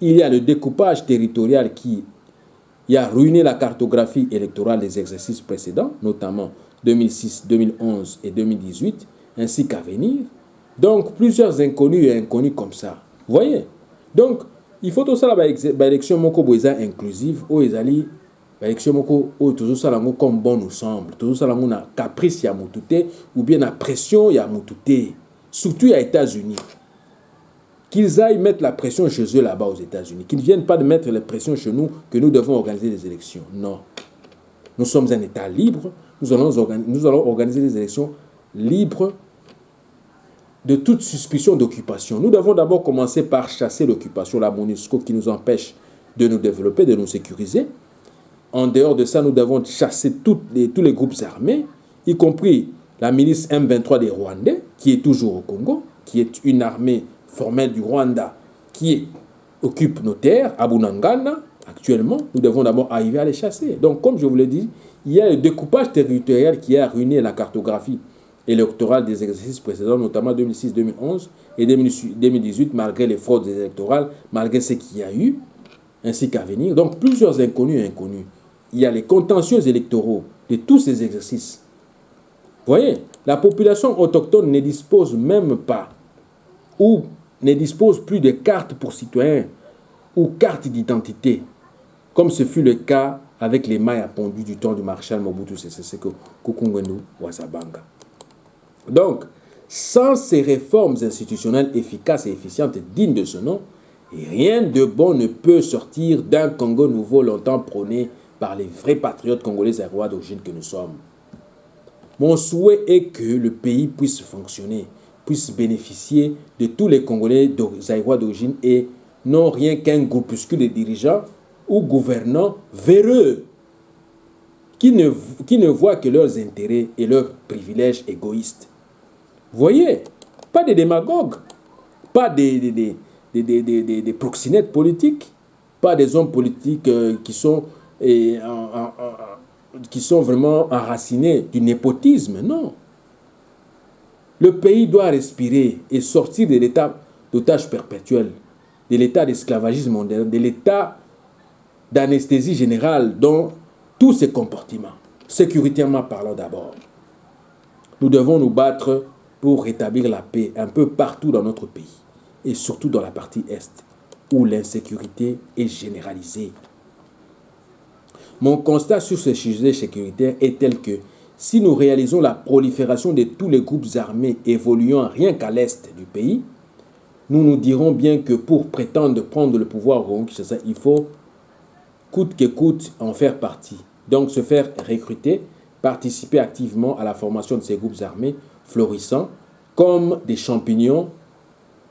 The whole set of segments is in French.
Il y a le découpage territorial qui a ruiné la cartographie électorale des exercices précédents, notamment 2006, 2011 et 2018, ainsi qu'à venir. Donc, plusieurs inconnus et inconnus comme ça. Vous voyez? Donc, il faut tout ça, l'élection moko inclusive, où ils allaient, l'élection moko, où tout ça comme bon nous semble, tout ça na caprice ya mutute, ou bien la pression ya mutute, surtout aux États-Unis. Qu'ils aillent mettre la pression chez eux là-bas aux États-Unis, qu'ils ne viennent pas de mettre la pression chez nous, que nous devons organiser des élections. Non. Nous sommes un État libre, nous allons organiser des élections libres de toute suspicion d'occupation. Nous devons d'abord commencer par chasser l'occupation, la MONUSCO qui nous empêche de nous développer, de nous sécuriser. En dehors de ça, nous devons chasser tous les groupes armés, y compris la milice M23 des Rwandais, qui est toujours au Congo, qui est une armée formelle du Rwanda, qui occupe nos terres, à Bunagana, actuellement. Nous devons d'abord arriver à les chasser. Donc, comme je vous l'ai dit, il y a le découpage territorial qui a ruiné la cartographie électorale des exercices précédents, notamment 2006, 2011 et 2018, malgré les fraudes électorales, malgré ce qu'il y a eu, ainsi qu'à venir. Donc, plusieurs inconnus et inconnus. Il y a les contentieux électoraux de tous ces exercices. Vous voyez, la population autochtone ne dispose même pas, ou ne dispose plus de cartes pour citoyens ou cartes d'identité, comme ce fut le cas avec les mailles appendues du temps du maréchal Mobutu Sese Seko Kukungwendu Wazabanga. Donc, sans ces réformes institutionnelles efficaces et efficientes dignes de ce nom, rien de bon ne peut sortir d'un Congo nouveau longtemps prôné par les vrais patriotes congolais zaïrois d'origine que nous sommes. Mon souhait est que le pays puisse fonctionner, puisse bénéficier de tous les Congolais zaïrois d'origine et non rien qu'un groupuscule de dirigeants ou gouvernants véreux qui ne voient que leurs intérêts et leurs privilèges égoïstes. Vous voyez, pas des démagogues, pas des proxénètes politiques, pas des hommes politiques qui sont vraiment enracinés du népotisme, non. Le pays doit respirer et sortir de l'état d'otage perpétuel, de l'état d'esclavagisme moderne, de l'état d'anesthésie générale dans tous ces comportements, sécuritairement parlant d'abord. Nous devons nous battre pour rétablir la paix un peu partout dans notre pays, et surtout dans la partie Est, où l'insécurité est généralisée. Mon constat sur ce sujet sécuritaire est tel que si nous réalisons la prolifération de tous les groupes armés évoluant rien qu'à l'Est du pays, nous nous dirons bien que pour prétendre prendre le pouvoir au Kinshasa, il faut coûte que coûte en faire partie. Donc se faire recruter, participer activement à la formation de ces groupes armés florissants comme des champignons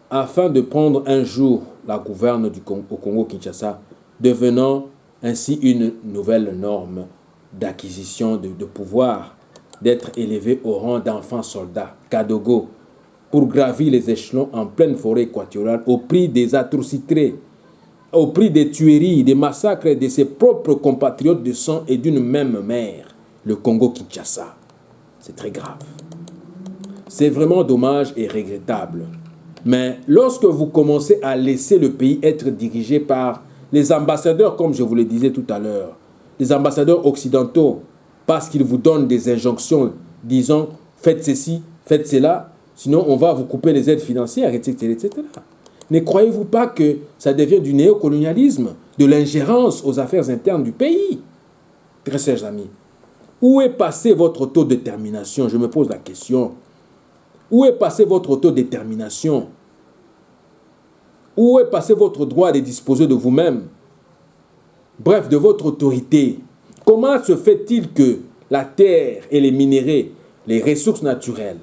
afin de prendre un jour la gouverne au Congo-Kinshasa, devenant ainsi une nouvelle norme d'acquisition de pouvoir, d'être élevé au rang d'enfant soldat, Kadogo, pour gravir les échelons en pleine forêt équatoriale au prix des atrocités, au prix des tueries, des massacres de ses propres compatriotes de sang et d'une même mère, le Congo-Kinshasa. C'est très grave. C'est vraiment dommage et regrettable. Mais lorsque vous commencez à laisser le pays être dirigé par les ambassadeurs, comme je vous le disais tout à l'heure, les ambassadeurs occidentaux, parce qu'ils vous donnent des injonctions, disant faites ceci, faites cela, sinon on va vous couper les aides financières, etc., etc. Ne croyez-vous pas que ça devient du néocolonialisme, de l'ingérence aux affaires internes du pays? Très chers amis, où est passé votre autodétermination? Je me pose la question. Où est passé votre autodétermination? Où est passé votre droit de disposer de vous-même? Bref, de votre autorité. Comment se fait-il que la terre et les minéraux, les ressources naturelles,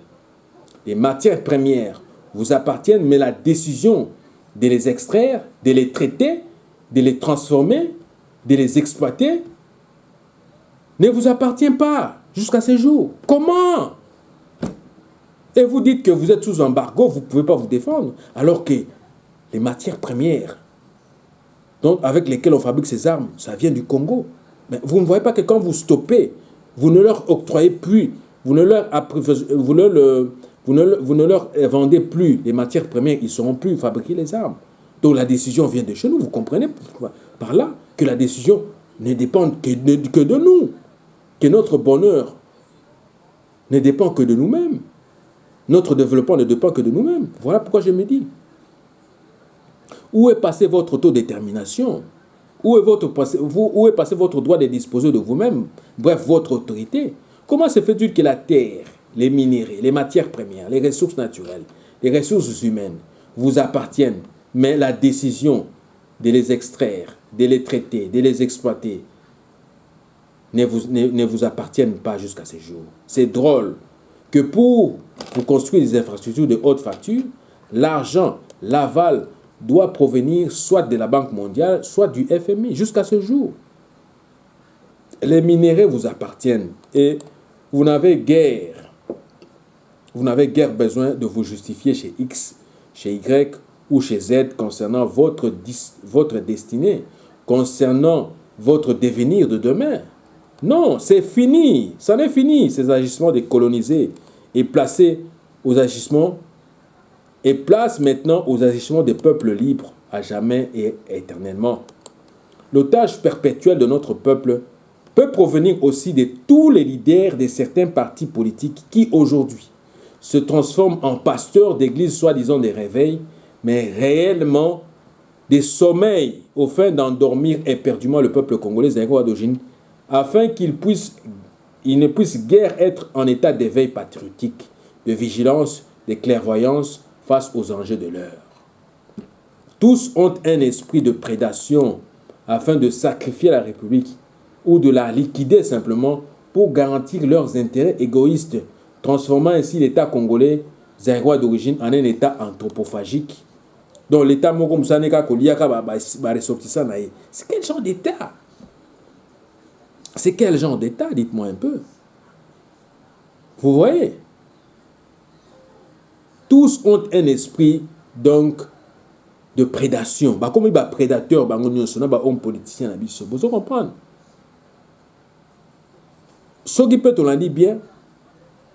les matières premières vous appartiennent, mais la décision de les extraire, de les traiter, de les transformer, de les exploiter, ne vous appartient pas jusqu'à ce jour? Comment? Et vous dites que vous êtes sous embargo, vous ne pouvez pas vous défendre, alors que les matières premières donc avec lesquelles on fabrique ces armes, ça vient du Congo. Mais vous ne voyez pas que quand vous stoppez, vous ne leur octroyez plus, vous ne leur vendez plus les matières premières, ils ne sauront plus fabriquer les armes. Donc la décision vient de chez nous. Vous comprenez par là que la décision ne dépend que de nous, que notre bonheur ne dépend que de nous-mêmes. Notre développement ne dépend que de nous-mêmes. Voilà pourquoi je me dis. Où est passé votre autodétermination? Où est passé votre droit de disposer de vous-même? Bref, votre autorité. Comment se fait-il que la terre, les minéraux, les matières premières, les ressources naturelles, les ressources humaines vous appartiennent, mais la décision de les extraire, de les traiter, de les exploiter ne vous appartiennent pas jusqu'à ce jour? C'est drôle que pour vous construire des infrastructures de haute facture, l'argent, l'aval doit provenir soit de la Banque mondiale, soit du FMI, jusqu'à ce jour. Les minéraux vous appartiennent et vous n'avez guère besoin de vous justifier chez X, chez Y ou chez Z concernant votre destinée, concernant votre devenir de demain. Non, c'est fini, ça n'est fini, ces agissements de coloniser et placer aux agissements et place maintenant aux agissements des peuples libres à jamais et éternellement. L'otage perpétuel de notre peuple peut provenir aussi de tous les leaders de certains partis politiques qui aujourd'hui se transforment en pasteurs d'églises soi-disant des réveils, mais réellement des sommeils au fin d'endormir éperdument le peuple congolais d'origine, afin qu'il ne puisse guère être en état d'éveil patriotique, de vigilance, de clairvoyance face aux enjeux de l'heure. Tous ont un esprit de prédation afin de sacrifier la République ou de la liquider simplement pour garantir leurs intérêts égoïstes, transformant ainsi l'État congolais zaïrois d'origine en un État anthropophagique. Donc l'État Mokomsaneka Koliaka va ressortir. C'est quel genre d'État? C'est quel genre d'État? Dites-moi un peu. Vous voyez? Tous ont un esprit, donc, de prédation. Comme il y a prédateur, il y a homme politicien. Vous comprenez? Ce qui peut, on l'a dit bien,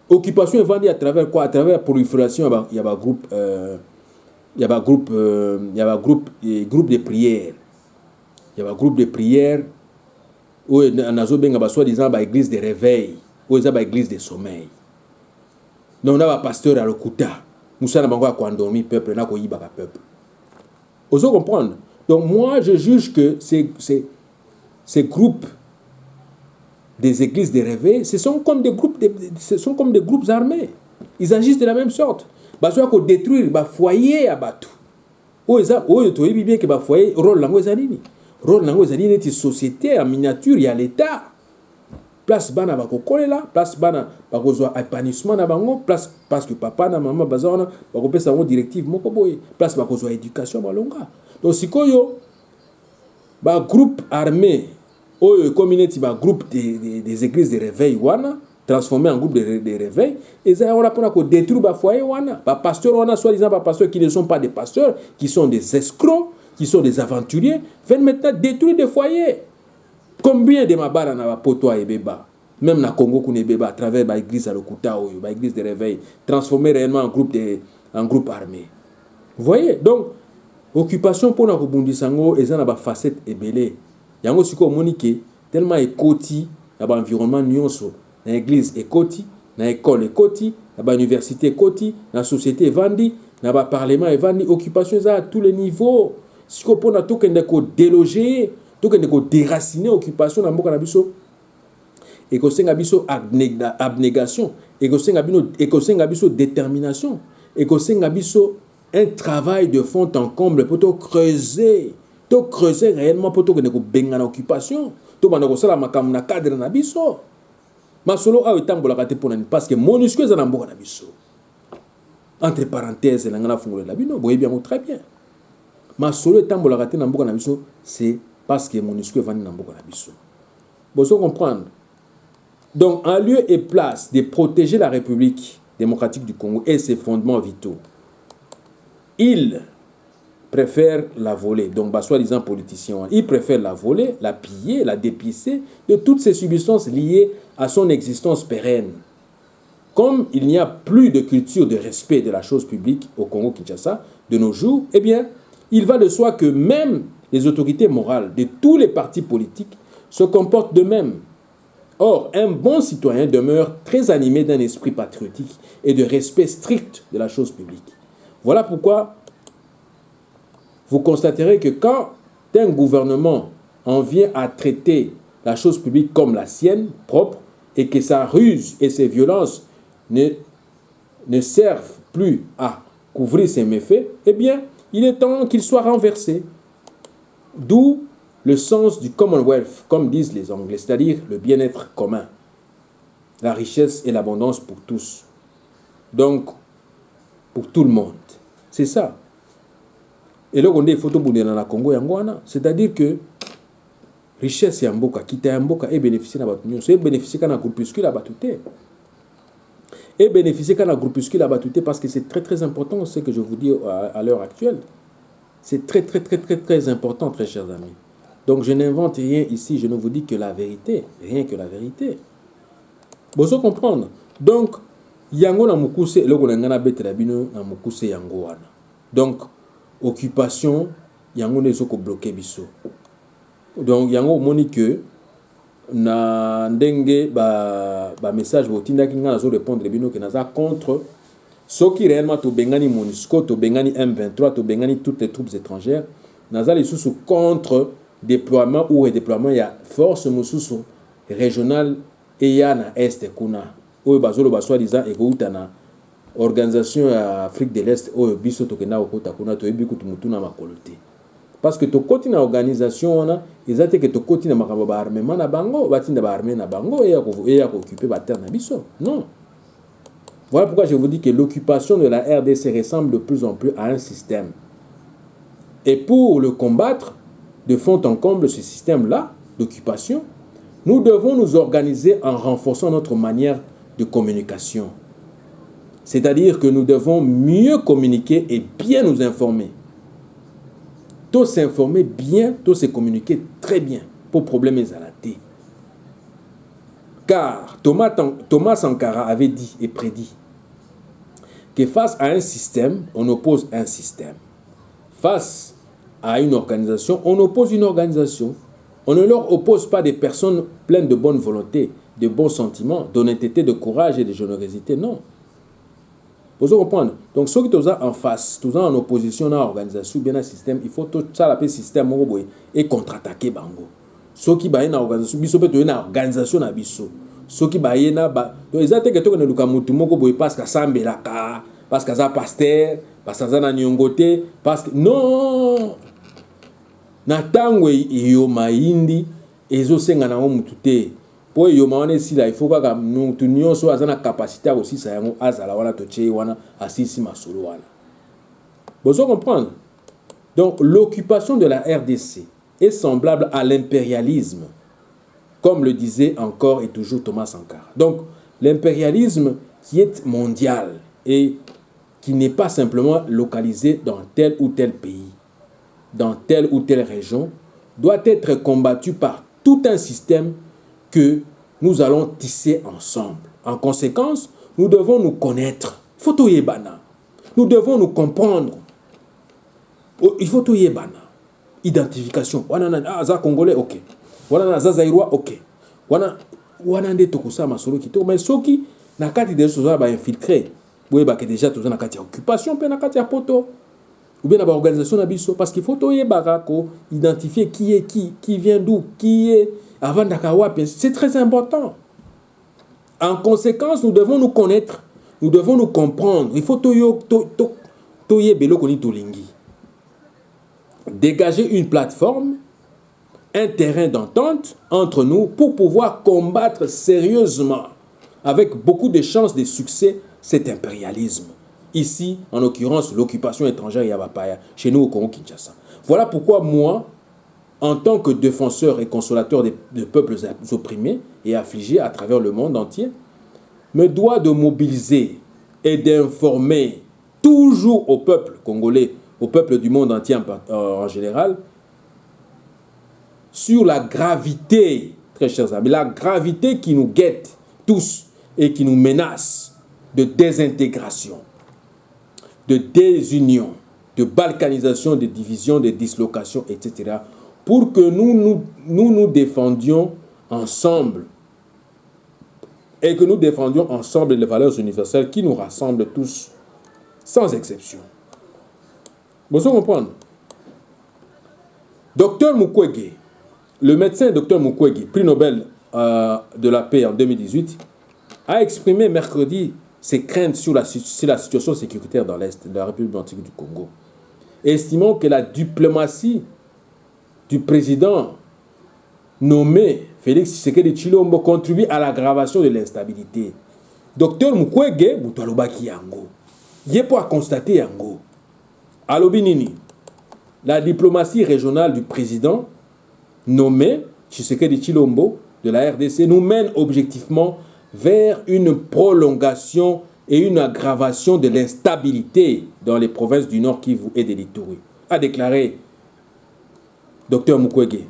occupation est vendue à travers quoi? À travers la prolifération, il y a un groupe, groupe de prière. Il y a un groupe de prière où on a soi-disant l'église de réveil, où il y a l'église de sommeil. Donc on a un pasteur à l'Okuta. Nous avons endormi le peuple, nous avons le peuple. Vous comprenez? Donc moi, je juge que ces groupes des églises de réveil, ce sont comme des groupes armés. Ils agissent de la même sorte. Parce qu'on détruire le foyer à Batou. Où est-ce que le foyer, rôle lango ezalini. Rôle lango ezalini est une société en miniature, il y a l'État. Place bana bakokolela, place bana bakozwa épanouissement na bango, place parce que papa na maman bazana bakopesa bango directive moko boye, place bakozwa éducation balonga. Donc sikoyo ba groupe armé oyo community ba groupe des églises de réveil wana transformé en groupe de réveil et ça on a pour détruire ba foyer wana, ba pasteurs wana soi-disant ba pasteurs qui ne sont pas des pasteurs, qui sont des escrocs, qui sont des aventuriers, viennent maintenant détruire des foyers. Combien de mabara na poto et beba, même na Congo qu'on est beba à travers l'église à l'Okuta ou l'église de réveil, transformé réellement en groupe armé. Vous voyez? Donc, occupation pour la Kobundisango, et ça na ba facette ebelé. Yango siko monique tellement ekoti, na ba environnement nyonso, na église ekoti, na école ekoti, na ba université ekoti, na société vandi, na ba parlement evandi, occupation ça à tous les niveaux. Siko pour na tout kende ko déloger. Donc, il faut déraciner l'occupation dans le biso et que c'est abnégation et que c'est détermination et que c'est un travail de fond en comble pour creuser réellement pour que benga l'occupation to bana ko sala makam na cadre na biso masolo a etambola kate pour parce que monusque za na mboka na biso entre parenthèses la ngana fungola la bino boye bien très bien masolo etambola kate na mboka na biso c'est parce que MONUSCO est venu dans beaucoup d'habits. Vous comprendre. Donc, en lieu et place de protéger la République démocratique du Congo et ses fondements vitaux, ils préfèrent la voler. Donc, soi-disant politiciens, ils préfèrent la voler, la piller, la dépisser de toutes ces substances liées à son existence pérenne. Comme il n'y a plus de culture de respect de la chose publique au Congo-Kinshasa de nos jours, eh bien, il va de soi que même les autorités morales de tous les partis politiques se comportent de même. Or, un bon citoyen demeure très animé d'un esprit patriotique et de respect strict de la chose publique. Voilà pourquoi vous constaterez que quand un gouvernement en vient à traiter la chose publique comme la sienne, propre, et que sa ruse et ses violences ne servent plus à couvrir ses méfaits, eh bien, il est temps qu'il soit renversé. D'où le sens du Commonwealth, comme disent les Anglais, c'est-à-dire le bien-être commun, la richesse et l'abondance pour tous. Donc, pour tout le monde. C'est ça. Et là, on est photo dans la Congo, c'est-à-dire que richesse yamboka, kita yamboka, et bénéficier na batu nyonso, et bénéficier kana groupuscule à batute. Et bénéficier kana groupuscule à batute parce que c'est très très important ce que je vous dis à l'heure actuelle. C'est très très très très très important, très chers amis. Donc je n'invente rien ici, je ne vous dis que la vérité, rien que la vérité. Vous pouvez comprendre. Donc yango na mukuse eloko na ngana betela bino na mukuse yango wana. Donc occupation yango nezoko bloquer biso. Donc yango moni que na ndenge ba message botinda ki ngana zo répondre bino que naza contre ceux qui réellement to bengani MONUSCO, to bengani M23, to bengani toutes les troupes étrangères, naza les sous contre déploiement ou redéploiement ya force mususu régionale et ya na est kuna. Oyo bazolo baswa diza ekouta na organisation ya Afrique de l'Est oyo biso to kena okota kuna to yebi kutu mutuna makolote. Parce que to koti na organisation wana ezate que to koti na makambo ba armement na bango, batinda ba armée na bango et ya ko occuper ba terre na biso. Non. Voilà pourquoi je vous dis que l'occupation de la RDC ressemble de plus en plus à un système. Et pour le combattre de fond en comble ce système-là d'occupation, nous devons nous organiser en renforçant notre manière de communication. C'est-à-dire que nous devons mieux communiquer et bien nous informer. Tous s'informer bien, tous se communiquer très bien pour problème exalaté. Car Thomas Sankara avait dit et prédit que face à un système, on oppose un système. Face à une organisation, on oppose une organisation. On ne leur oppose pas des personnes pleines de bonne volonté, de bons sentiments, d'honnêteté, de courage et de générosité. Non. Vous comprenez? Donc, ceux qui sont en face, tous en opposition à l'organisation, bien un système, il faut tout ça l'appeler système et contre-attaquer bango. Ceux qui baillent dans l'organisation, ils sont peut-être une organisation à biso. Ceux qui baillent dans donc ils ont été que tout le monde parce que ça mbelaka, parce que ça pasteur, parce que ça na nyongote, parce que non. Na tango iyo maindi ezo senga na mutute. Po yo maone si la il faut que nous tunions soit na capacité aussi ça yango azala wana toche wana asisi masolo wana. Vous comprenez? Donc l'occupation de la RDC est semblable à l'impérialisme, comme le disait encore et toujours Thomas Sankara. Donc l'impérialisme qui est mondial et qui n'est pas simplement localisé dans tel ou tel pays, dans telle ou telle région, doit être combattu par tout un système que nous allons tisser ensemble. En conséquence, nous devons nous connaître. Il faut tout yebana. Nous devons nous comprendre. Il faut tout yebana. Identification. Wana za Congolais, ok. Wana za Zaïrois, ok. Wana nde tokusa masolo kito. Mais soki na kati de choses ba infiltré. Boye ba que déjà tous na kati occupation pe na kati poto. Ou bien dans l'organisation d'Abisso, parce qu'il faut identifier qui est qui vient d'où, qui est avant d'Akawa. C'est très important. En conséquence, nous devons nous connaître, nous devons nous comprendre. Il faut dégager une plateforme, un terrain d'entente entre nous pour pouvoir combattre sérieusement, avec beaucoup de chances de succès, cet impérialisme. Ici, en l'occurrence, l'occupation étrangère Yabapaya, chez nous au Congo-Kinshasa. Voilà pourquoi moi, en tant que défenseur et consolateur de peuples opprimés et affligés à travers le monde entier, me dois de mobiliser et d'informer toujours au peuple congolais, au peuple du monde entier en général, sur la gravité, très chers amis, la gravité qui nous guette tous et qui nous menace de désintégration, de désunion, de balkanisation, de division, de dislocation, etc. Pour que nous défendions ensemble et que nous défendions ensemble les valeurs universelles qui nous rassemblent tous, sans exception. Vous comprenez? Docteur Mukwege, le médecin Dr Mukwege, prix Nobel de la paix en 2018, a exprimé mercredi ses craintes sur la situation sécuritaire dans l'Est de la République démocratique du Congo, estimant que la diplomatie du président nommé Félix Tshisekedi Tshilombo contribue à l'aggravation de l'instabilité. Docteur Mukwege, Mutualobaki Yango, il est pour constater Yango. Alobinini, la diplomatie régionale du président nommé Tshisekedi Tshilombo de la RDC nous mène objectivement vers une prolongation et une aggravation de l'instabilité dans les provinces du Nord Kivu et de l'Ituri, a déclaré Dr Mukwege.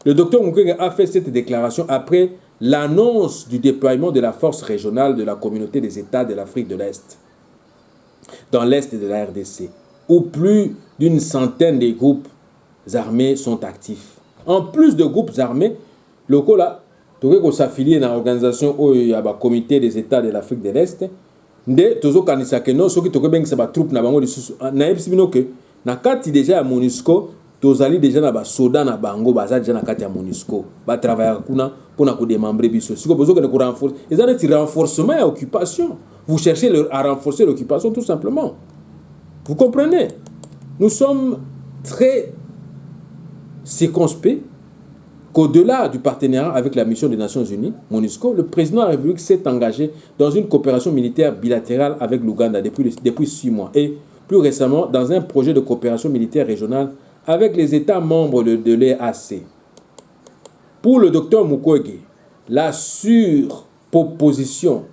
Le Dr Mukwege a fait cette déclaration après l'annonce du déploiement de la force régionale de la communauté des États de l'Afrique de l'Est dans l'Est de la RDC, où plus d'une centaine de groupes armés sont actifs. En plus de groupes armés, locaux là, tu s'affilier dans l'organisation où il y a le comité des États de l'Afrique de l'Est. Nde tozo kanisa que non, ceux qui toke beng sa troupe na bango na ebisibino que na kati déjà à MONUSCO, tozali déjà na ba soda na bango baza déjà na kati ya MONUSCO, ba travailler kuna pour na ko démembrer biso. Siko besoin que ko renforcer. Ils ont un renforcement et occupation. Vous cherchez à renforcer l'occupation tout simplement. Vous comprenez? Nous sommes très circonspects qu'au-delà du partenariat avec la mission des Nations Unies, MONUSCO, le président de la République s'est engagé dans une coopération militaire bilatérale avec l'Ouganda depuis 6 mois et plus récemment dans un projet de coopération militaire régionale avec les États membres de l'EAC. Pour le docteur Mukwege, la superposition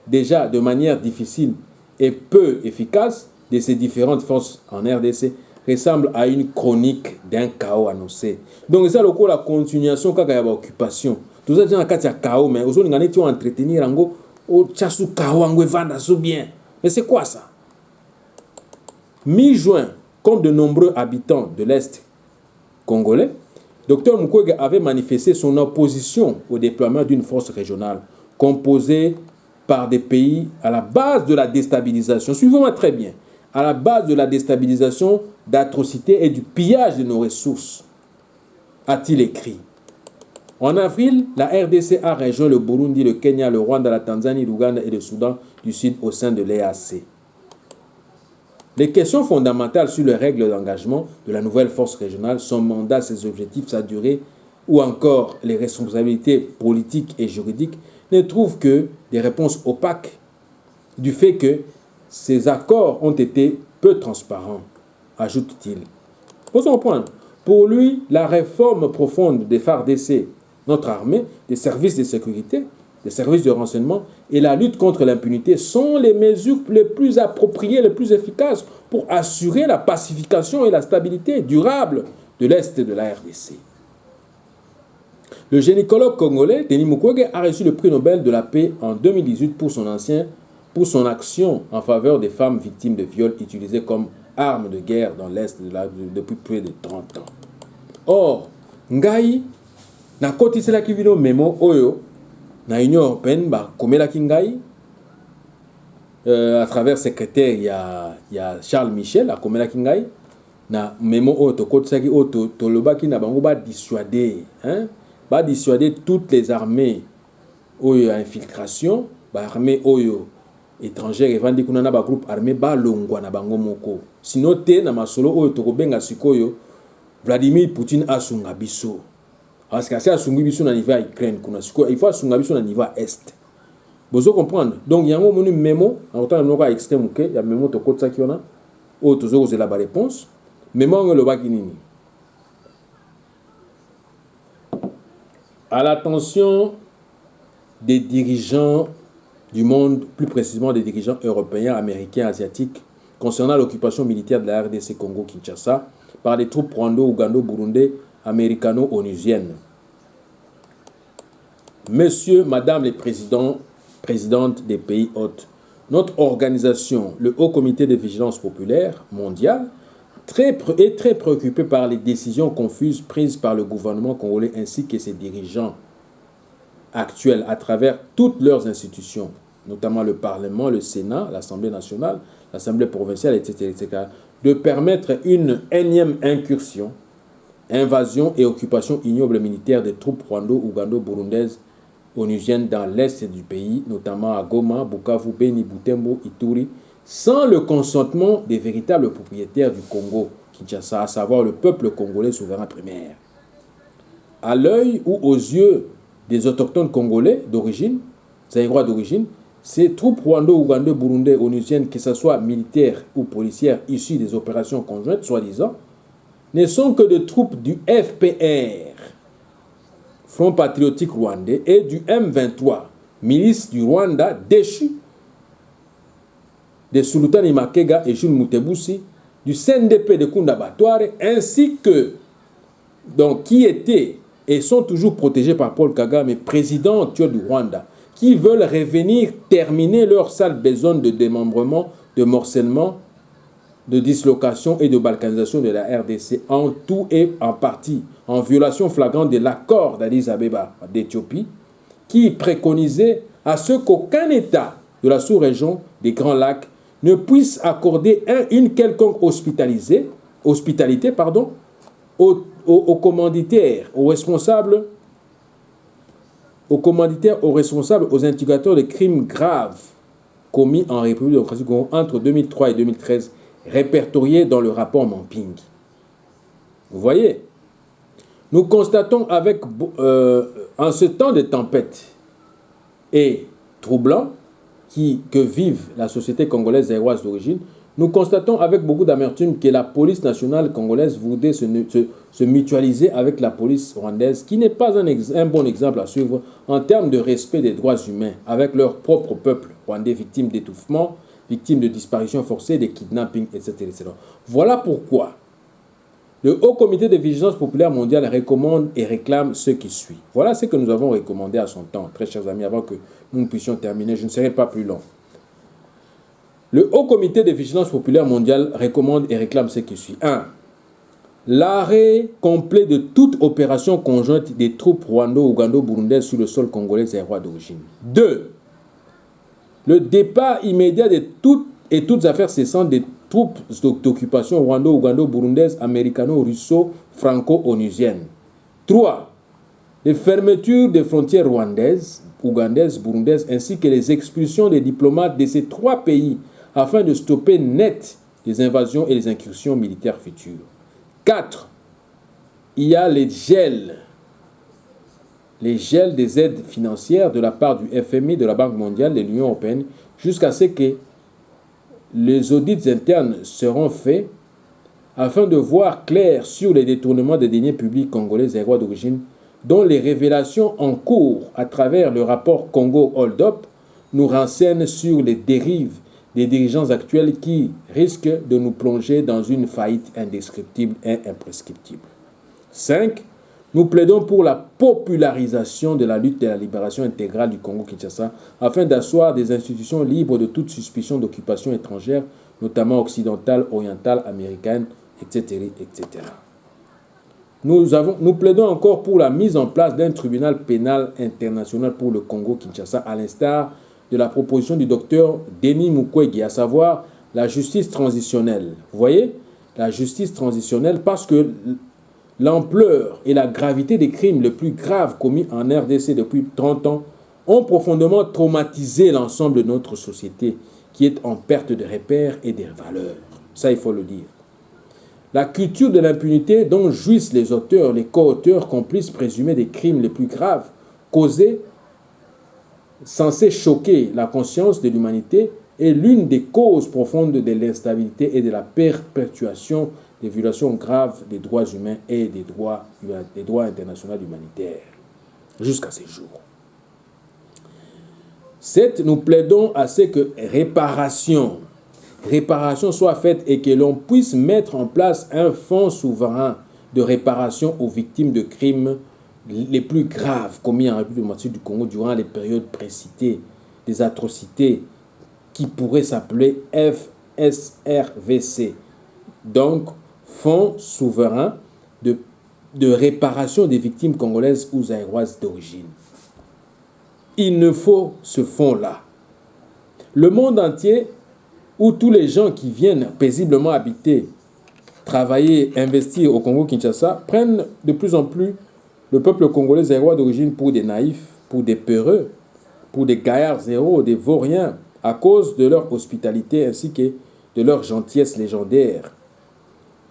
déjà de manière difficile et peu efficace de ces différentes forces en RDC ressemble à une chronique d'un chaos annoncé. Donc c'est la continuation de l'occupation. Tout ça, c'est un chaos, mais aujourd'hui, on va entretenir au chassou chaos, on va bien. Mais c'est quoi ça? Mi-juin, comme de nombreux habitants de l'Est congolais, Dr Mukwege avait manifesté son opposition au déploiement d'une force régionale composée par des pays à la base de la déstabilisation. Suivez-moi très bien. À la base de la déstabilisation, d'atrocités et du pillage de nos ressources, a-t-il écrit. En avril, la RDC a rejoint le Burundi, le Kenya, le Rwanda, la Tanzanie, l'Ouganda et le Soudan du Sud au sein de l'EAC. Les questions fondamentales sur les règles d'engagement de la nouvelle force régionale, son mandat, ses objectifs, sa durée, ou encore les responsabilités politiques et juridiques ne trouvent que des réponses opaques du fait que ces accords ont été peu transparents, ajoute-t-il. Pour son point, pour lui, la réforme profonde des FARDC, notre armée, des services de sécurité, des services de renseignement et la lutte contre l'impunité sont les mesures les plus appropriées, les plus efficaces pour assurer la pacification et la stabilité durable de l'Est de la RDC. Le gynécologue congolais Denis Mukwege a reçu le prix Nobel de la paix en 2018 pour son action en faveur des femmes victimes de viols utilisées comme armes de guerre dans l'Est depuis plus de 30 ans. Or, Ngai, na kotisela kivino memo oyo, na Union européenne, komelaki Ngai, à travers secrétaire, il y a Charles Michel, à komelaki Ngai, na memo oyo to kotisaki oyo tolobaki na bango ba dissuader toutes les armées oyo à infiltration, armées oyo étrangères et vandi kuna na ba groupe armé ba longwa na bango moko. Sinon te na masolo oyo tokobenga sikoyo Vladimir Poutine asunga biso. Parce que si asungi biso na niveau Ukraine kuna sikoyo il faut asunga biso na niveau est. Vous comprendre? Donc yango moni memo en autant le noka extrême que ya memo to kotsa ki ona o tozo kozela ba réponse. Memo ngelo ba kinini. À l'attention des dirigeants du monde, plus précisément des dirigeants européens, américains, asiatiques, concernant l'occupation militaire de la RDC Congo-Kinshasa par les troupes rwando-ougando-burundais, américano-onusiennes. Monsieur, Madame les présidents, présidentes des pays hôtes, notre organisation, le Haut Comité de vigilance populaire mondial, est très préoccupé par les décisions confuses prises par le gouvernement congolais ainsi que ses dirigeants actuels à travers toutes leurs institutions, notamment le Parlement, le Sénat, l'Assemblée nationale, l'Assemblée provinciale, etc., de permettre une énième incursion, invasion et occupation ignoble militaire des troupes rwando-ougando-burundaises onusiennes dans l'est du pays, notamment à Goma, Bukavu, Beni, Butembo, Ituri, sans le consentement des véritables propriétaires du Congo, Kinshasa, à savoir le peuple congolais souverain primaire. À l'œil ou aux yeux des autochtones congolais d'origine, zaïrois d'origine, ces troupes rwando-ougando-burundais onusiennes, que ce soit militaires ou policières issues des opérations conjointes, soi-disant, ne sont que des troupes du FPR, Front Patriotique Rwandais, et du M23, milice du Rwanda déchu, de Sultani Makega et Jules Mutebusi, du CNDP de Kunda Batware, ainsi que, donc, qui étaient et sont toujours protégés par Paul Kagame, président actuel du Rwanda, qui veulent revenir terminer leur sale besogne de démembrement, de morcellement, de dislocation et de balkanisation de la RDC en tout et en partie, en violation flagrante de l'accord d'Addis Abeba d'Éthiopie, qui préconisait à ce qu'aucun État de la sous-région des Grands Lacs ne puisse accorder une quelconque hospitalité aux commanditaires, aux responsables, aux instigateurs de crimes graves commis en République démocratique du Congo entre 2003 et 2013, répertoriés dans le rapport Mamping. Vous voyez, nous constatons en ce temps de tempête et troublant que vive la société congolaise zaïroise d'origine, nous constatons avec beaucoup d'amertume que la police nationale congolaise voudrait se mutualiser avec la police rwandaise, qui n'est pas un bon exemple à suivre en termes de respect des droits humains, avec leur propre peuple rwandais victime d'étouffement, victime de disparitions forcées, de kidnappings, etc., etc. Voilà pourquoi le Haut Comité de vigilance populaire mondiale recommande et réclame ce qui suit. Voilà ce que nous avons recommandé à son temps, très chers amis, avant que nous puissions terminer. Je ne serai pas plus long. Le Haut Comité de vigilance populaire mondiale recommande et réclame ce qui suit. 1. L'arrêt complet de toute opération conjointe des troupes rwando-ougando-burundaises sur le sol congolais zaïrois d'origine. 2. Le départ immédiat de toutes affaires cessantes des troupes d'occupation rwando-ougando-burundaises, américano-russo-franco-onusiennes. 3. Les fermetures des frontières rwandaises, ougandaises, burundaises, ainsi que les expulsions des diplomates de ces trois pays afin de stopper net les invasions et les incursions militaires futures. 4. Il y a les gels des aides financières de la part du FMI, de la Banque mondiale, de l'Union européenne, jusqu'à ce que les audits internes seront faits afin de voir clair sur les détournements des deniers publics congolais zaïrois d'origine, dont les révélations en cours à travers le rapport Congo Hold Up nous renseignent sur les dérives des dirigeants actuels qui risquent de nous plonger dans une faillite indescriptible et imprescriptible. 5. Nous plaidons pour la popularisation de la lutte de la libération intégrale du Congo-Kinshasa afin d'asseoir des institutions libres de toute suspicion d'occupation étrangère, notamment occidentale, orientale, américaine, etc. etc. Nous plaidons encore pour la mise en place d'un tribunal pénal international pour le Congo-Kinshasa, à l'instar de la proposition du docteur Denis Mukwege, à savoir la justice transitionnelle. Vous voyez, la justice transitionnelle, parce que l'ampleur et la gravité des crimes les plus graves commis en RDC depuis 30 ans ont profondément traumatisé l'ensemble de notre société, qui est en perte de repères et de valeurs. Ça, il faut le dire. La culture de l'impunité dont jouissent les auteurs, les co-auteurs, complices présumés des crimes les plus graves, causés, censés choquer la conscience de l'humanité, est l'une des causes profondes de l'instabilité et de la perpétuation des violations graves des droits humains et des droits internationaux humanitaires, jusqu'à ces jours. 7. Nous plaidons à ce que réparation soit faite et que l'on puisse mettre en place un fonds souverain de réparation aux victimes de crimes les plus graves commis en République démocratique du Congo durant les périodes précitées, des atrocités qui pourrait s'appeler FSRVC. Donc, Fonds souverain de réparation des victimes congolaises ou zaïroises d'origine. Il ne faut ce fonds-là. Le monde entier, où tous les gens qui viennent paisiblement habiter, travailler, investir au Congo-Kinshasa, prennent de plus en plus le peuple congolais zaïrois d'origine pour des naïfs, pour des peureux, pour des gaillards zéro, des vauriens, à cause de leur hospitalité ainsi que de leur gentillesse légendaire.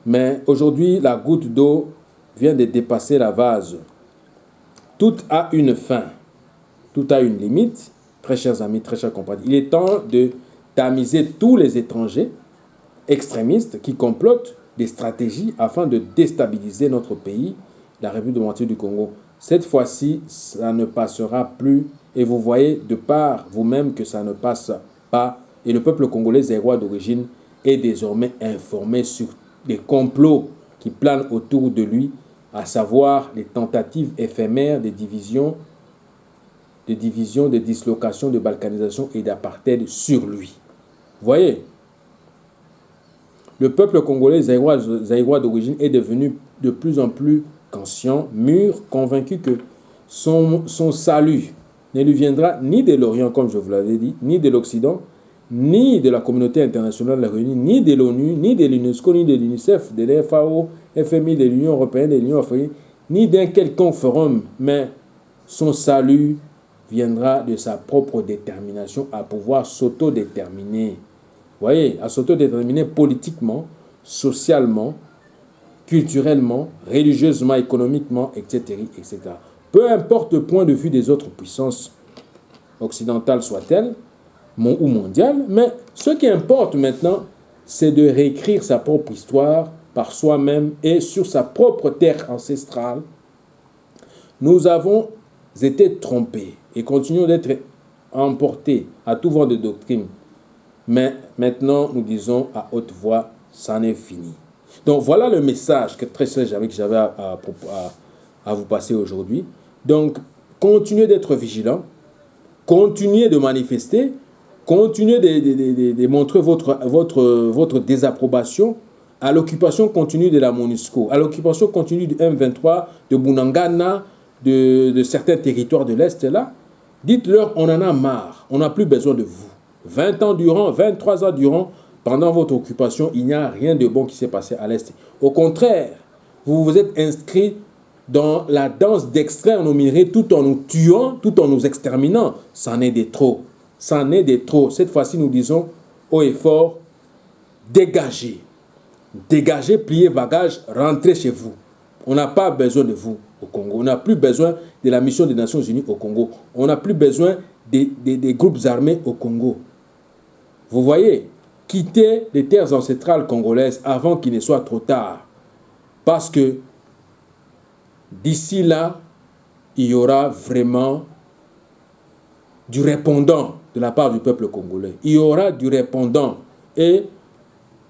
Mais aujourd'hui, la goutte d'eau vient de dépasser la vase. Tout a une fin. Tout a une limite. Très chers amis, très chers compatriotes, il est temps de tamiser tous les étrangers extrémistes qui complotent des stratégies afin de déstabiliser notre pays, la République démocratique du Congo. Cette fois-ci, ça ne passera plus. Et vous voyez de par vous-même que ça ne passe pas. Et le peuple congolais zaïrois d'origine est désormais informé sur les complots qui planent autour de lui, à savoir les tentatives éphémères de division, de dislocation, de balkanisation et d'apartheid sur lui. Vous voyez, le peuple congolais zaïrois d'origine est devenu de plus en plus conscient, mûr, convaincu que son salut ne lui viendra ni de l'Orient, comme je vous l'avais dit, ni de l'Occident, ni de la communauté internationale réunie, ni de l'ONU, ni de l'UNESCO, ni de l'UNICEF, de l'FAO, FMI, de l'Union européenne, de l'Union africaine, ni d'un quelconque forum, mais son salut viendra de sa propre détermination à pouvoir s'autodéterminer. Vous voyez, à s'autodéterminer politiquement, socialement, culturellement, religieusement, économiquement, etc., etc. Peu importe le point de vue des autres puissances occidentales soient-elles, ou mondiales, mais ce qui importe maintenant, c'est de réécrire sa propre histoire par soi-même et sur sa propre terre ancestrale. Nous avons été trompés et continuons d'être emportés à tout vent de doctrine. Mais maintenant, nous disons à haute voix, c'en est fini. Donc voilà le message que très sage que j'avais à vous passer aujourd'hui. Donc, continuez d'être vigilants, continuez de manifester, continuez de montrer votre désapprobation à l'occupation continue de la MONUSCO, à l'occupation continue du M23, de Bunagana, de certains territoires de l'Est là. Dites-leur, on en a marre, on n'a plus besoin de vous. 20 ans durant, 23 ans durant, pendant votre occupation, il n'y a rien de bon qui s'est passé à l'Est. Au contraire, vous vous êtes inscrits dans la danse d'extraire nos minerais tout en nous tuant, tout en nous exterminant. C'en est de trop. C'en est de trop. Cette fois-ci, nous disons haut et fort, dégagez. Dégagez, pliez bagages, rentrez chez vous. On n'a pas besoin de vous au Congo. On n'a plus besoin de la mission des Nations Unies au Congo. On n'a plus besoin des groupes armés au Congo. Vous voyez, quittez les terres ancestrales congolaises avant qu'il ne soit trop tard. Parce que d'ici là, il y aura vraiment du répondant de la part du peuple congolais. Il y aura du répondant et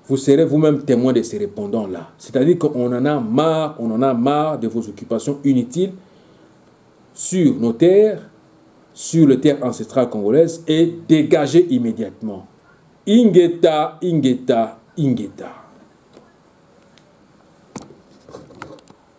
vous serez vous-même témoin de ces répondants-là. C'est-à-dire qu'on en a marre de vos occupations inutiles sur nos terres, sur les terres ancestrales congolaises et dégagez immédiatement. Ingeta, Ingeta, Ingeta.